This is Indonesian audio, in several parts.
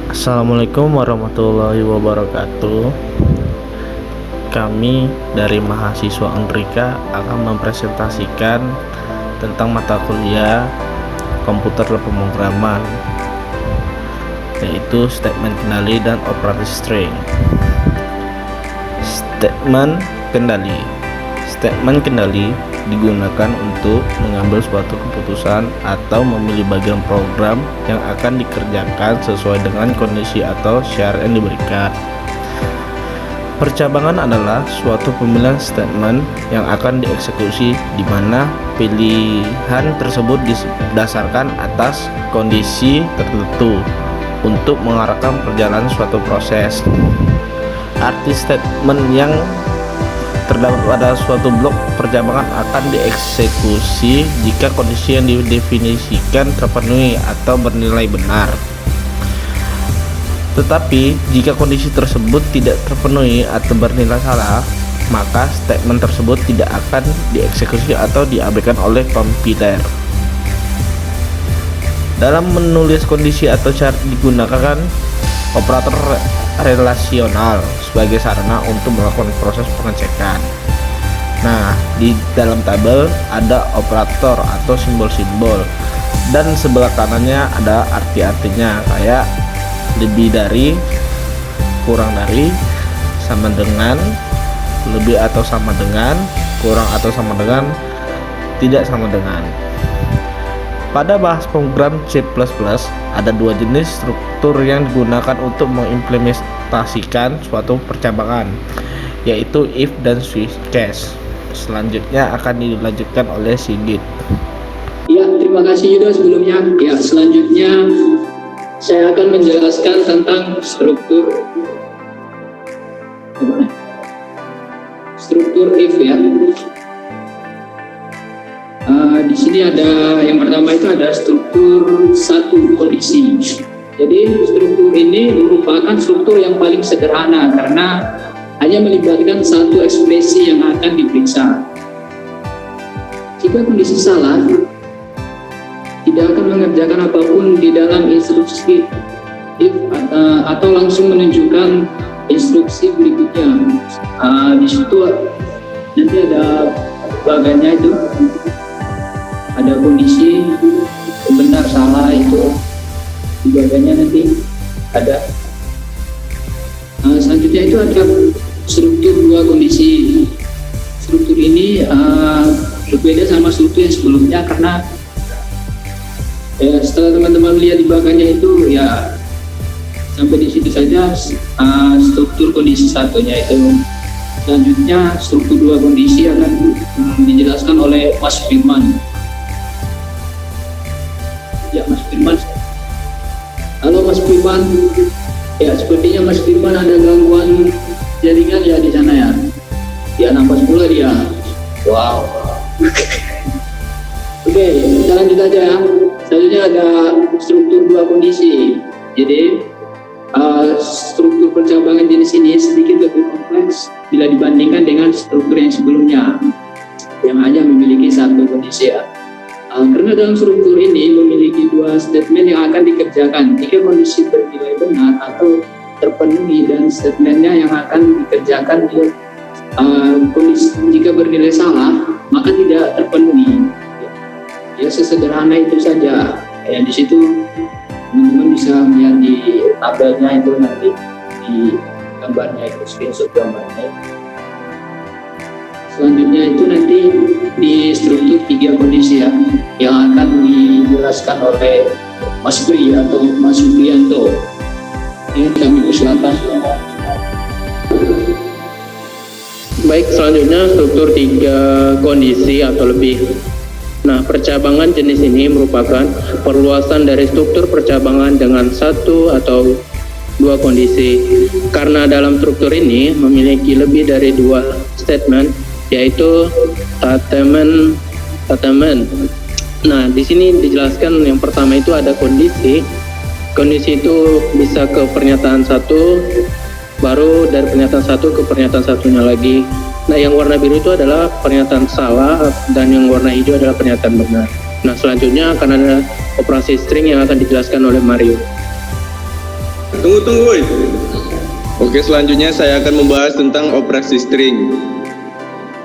Assalamualaikum warahmatullahi wabarakatuh. Kami dari mahasiswa Unrika akan mempresentasikan tentang mata kuliah komputer dan pemrograman, yaitu statement kendali dan operator string. Statement kendali digunakan untuk mengambil suatu keputusan atau memilih bagian program yang akan dikerjakan sesuai dengan kondisi atau syarat yang diberikan. Percabangan adalah suatu pemilihan statement yang akan dieksekusi di mana pilihan tersebut didasarkan atas kondisi tertentu untuk mengarahkan perjalanan suatu proses. Arti statement yang terdapat pada suatu blok percabangan akan dieksekusi jika kondisi yang didefinisikan terpenuhi atau bernilai benar. Tetapi jika kondisi tersebut tidak terpenuhi atau bernilai salah, maka statement tersebut tidak akan dieksekusi atau diabaikan oleh komputer. Dalam menulis kondisi atau syarat digunakan operator relasional sebagai sarana untuk melakukan proses pengecekan. Nah, di dalam tabel ada operator atau simbol-simbol, dan sebelah kanannya ada arti-artinya kayak lebih dari, kurang dari, sama dengan, lebih atau sama dengan, kurang atau sama dengan, tidak sama dengan. Pada bahasa program C++, ada dua jenis struktur yang digunakan untuk mengimplementasikan suatu percabangan, yaitu if dan switch case. Selanjutnya akan dilanjutkan oleh Sigit. Ya, terima kasih Yuda sebelumnya. Ya, selanjutnya saya akan menjelaskan tentang struktur if ya. Di sini ada yang pertama itu ada struktur satu kondisi. Jadi struktur ini merupakan struktur yang paling sederhana karena hanya melibatkan satu ekspresi yang akan diperiksa. Jika kondisi salah, tidak akan mengerjakan apapun di dalam instruksi if atau langsung menunjukkan instruksi berikutnya. Di situ nanti ada bagiannya itu, ada kondisi benar salah itu di bagiannya nanti ada. Selanjutnya itu ada struktur dua kondisi. Struktur ini berbeda sama struktur yang sebelumnya karena setelah teman-teman lihat di belakangnya itu ya sampai di situ saja struktur kondisi satunya itu. Selanjutnya struktur dua kondisi akan dijelaskan oleh Mas Firman. Ya, Mas Firman. Halo Mas Firman. Ya, sepertinya Mas Firman ada gangguan jaringan ya di sana ya. Ya, nafas pula dia. Wow. Oke, kita lanjut aja ya. Selanjutnya ada struktur dua kondisi. Jadi struktur percabangan jenis ini sedikit lebih kompleks bila dibandingkan dengan struktur yang sebelumnya yang hanya memiliki satu kondisi ya. Karena dalam struktur ini memiliki dua statement yang akan dikerjakan jika kondisi bernilai benar atau terpenuhi, dan statementnya yang akan dikerjakan kondisi jika bernilai salah maka tidak terpenuhi. Ya, sesederhana itu saja. Ya, di situ teman-teman bisa melihat di tabelnya itu nanti di gambarnya itu, screenshot gambarnya. Selanjutnya itu nanti di struktur tiga kondisi ya, yang akan dijelaskan oleh Mas Pri atau Mas Supriyanto. Ini kami persilakan. Baik, selanjutnya struktur tiga kondisi atau lebih. Nah, percabangan jenis ini merupakan perluasan dari struktur percabangan dengan satu atau dua kondisi. Karena dalam struktur ini memiliki lebih dari dua statement, yaitu statement. Nah, di sini dijelaskan yang pertama itu ada kondisi. Kondisi itu bisa ke pernyataan satu, baru dari pernyataan satu ke pernyataan satunya lagi. Nah, yang warna biru itu adalah pernyataan salah, dan yang warna hijau adalah pernyataan benar. Nah, selanjutnya akan ada operasi string yang akan dijelaskan oleh Mario. Tunggu, woi. Oke, selanjutnya saya akan membahas tentang operasi string.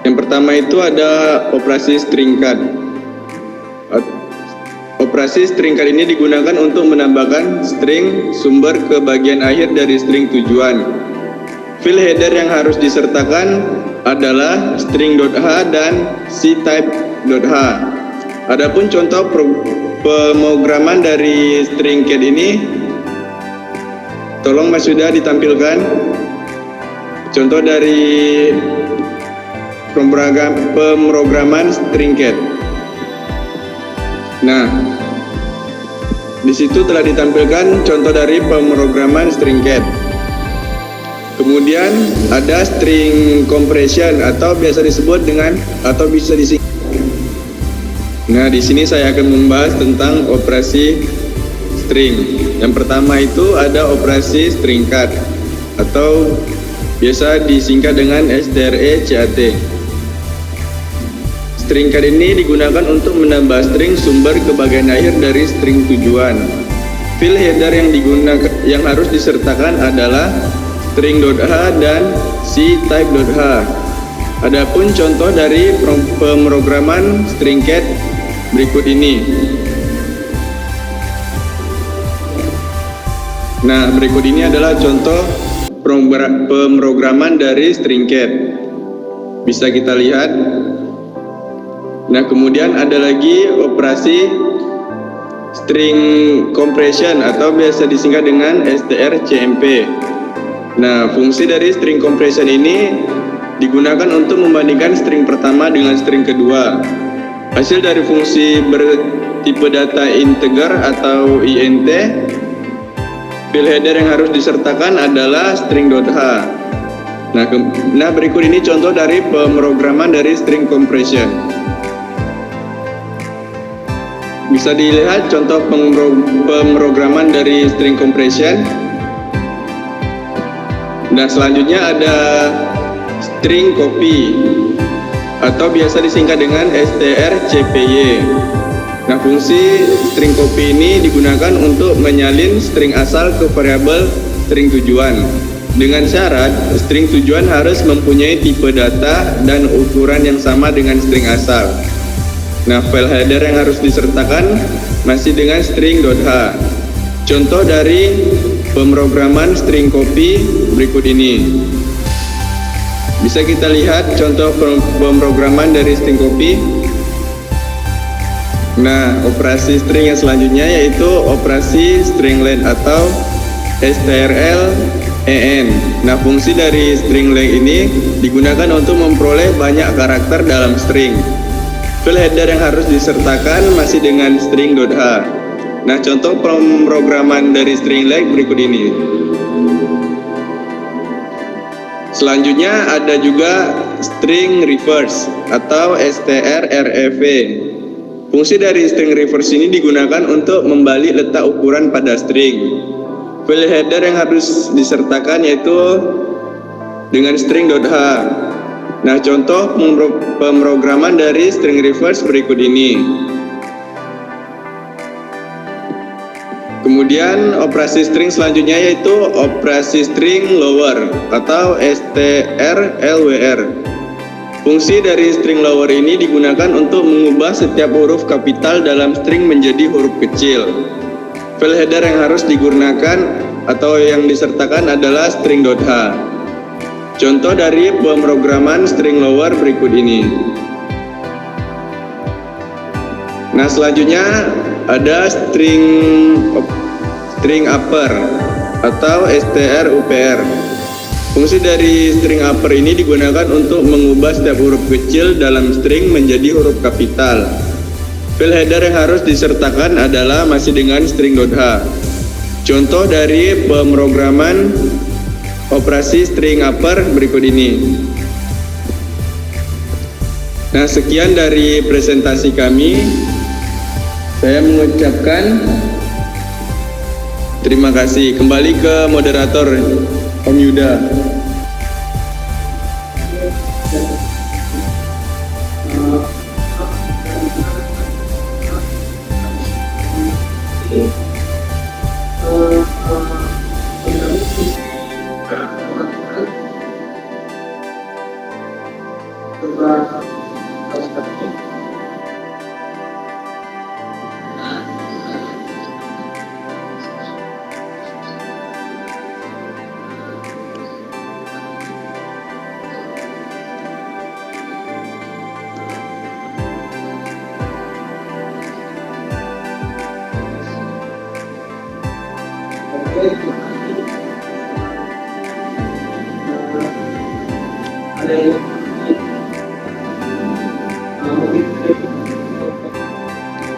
Yang pertama itu ada operasi string cut. Operasi string cut ini digunakan untuk menambahkan string sumber ke bagian akhir dari string tujuan. File header yang harus disertakan adalah string.h dan ctype.h. Adapun contoh pemrograman dari string cat ini, tolong Mas Yuda ditampilkan contoh dari pemrograman string cat. Nah, di situ telah ditampilkan contoh dari pemrograman string cat. Kemudian ada string compression atau biasa disebut dengan atau bisa disingkat. Nah, di sini saya akan membahas tentang operasi string. Yang pertama itu ada operasi string cut atau biasa disingkat dengan strcat. String cut ini digunakan untuk menambah string sumber ke bagian akhir dari string tujuan. File header yang harus disertakan adalah string.h dan ctype.h. Adapun contoh dari pemrograman string cat berikut ini. Nah, berikut ini adalah contoh pemrograman dari string cat. Bisa kita lihat. Nah, kemudian ada lagi operasi string compression atau biasa disingkat dengan strcmp. Nah, fungsi dari string compression ini digunakan untuk membandingkan string pertama dengan string kedua. Hasil dari fungsi bertipe data integer atau int, file header yang harus disertakan adalah string.h. Nah, berikut ini contoh dari pemrograman dari string compression. Bisa dilihat contoh pemrograman dari string compression. Nah, selanjutnya ada string copy atau biasa disingkat dengan strcpy. Nah, fungsi string copy ini digunakan untuk menyalin string asal ke variabel string tujuan. Dengan syarat, string tujuan harus mempunyai tipe data dan ukuran yang sama dengan string asal. Nah, file header yang harus disertakan masih dengan string.h. Contoh dari pemrograman string copy berikut ini. Bisa kita lihat contoh pemrograman dari string copy. Nah, operasi string yang selanjutnya yaitu operasi string length atau strlen. Nah, fungsi dari string length ini digunakan untuk memperoleh banyak karakter dalam string. File header yang harus disertakan masih dengan string.h. Nah, contoh pemrograman dari string length berikut ini. Selanjutnya ada juga string reverse atau strrev. Fungsi dari string reverse ini digunakan untuk membalik letak ukuran pada string. File header yang harus disertakan yaitu dengan string.h. Nah, contoh pemrograman dari string reverse berikut ini. Kemudian operasi string selanjutnya yaitu operasi string lower atau strlwr. Fungsi dari string lower ini digunakan untuk mengubah setiap huruf kapital dalam string menjadi huruf kecil. File header yang harus digunakan atau yang disertakan adalah string.h. Contoh dari pemrograman string lower berikut ini. Nah, selanjutnya ada string upper atau strupr. Fungsi dari string upper ini digunakan untuk mengubah setiap huruf kecil dalam string menjadi huruf kapital. File header yang harus disertakan adalah masih dengan string.h. Contoh dari pemrograman operasi string upper berikut ini. Nah, sekian dari presentasi kami. Saya mengucapkan terima kasih. Kembali ke moderator Om Yuda.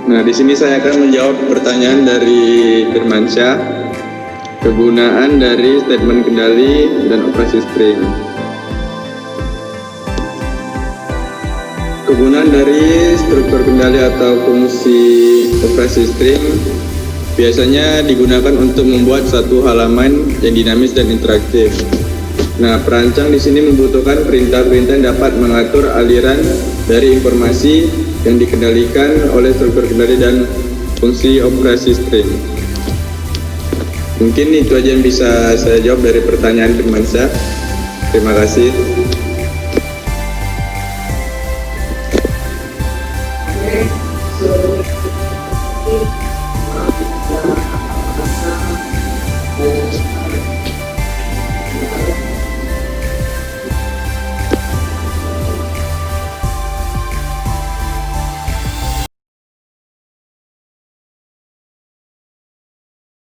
Nah, di sini saya akan menjawab pertanyaan dari Firmansyah, kegunaan dari statement kendali dan operasi string. Kegunaan dari struktur kendali atau fungsi operasi string biasanya digunakan untuk membuat satu halaman yang dinamis dan interaktif. Nah, perancang di sini membutuhkan perintah-perintah yang dapat mengatur aliran dari informasi yang dikendalikan oleh struktur kendali dan fungsi operasi string. Mungkin itu aja yang bisa saya jawab dari pertanyaan Firmansyah. Terima kasih.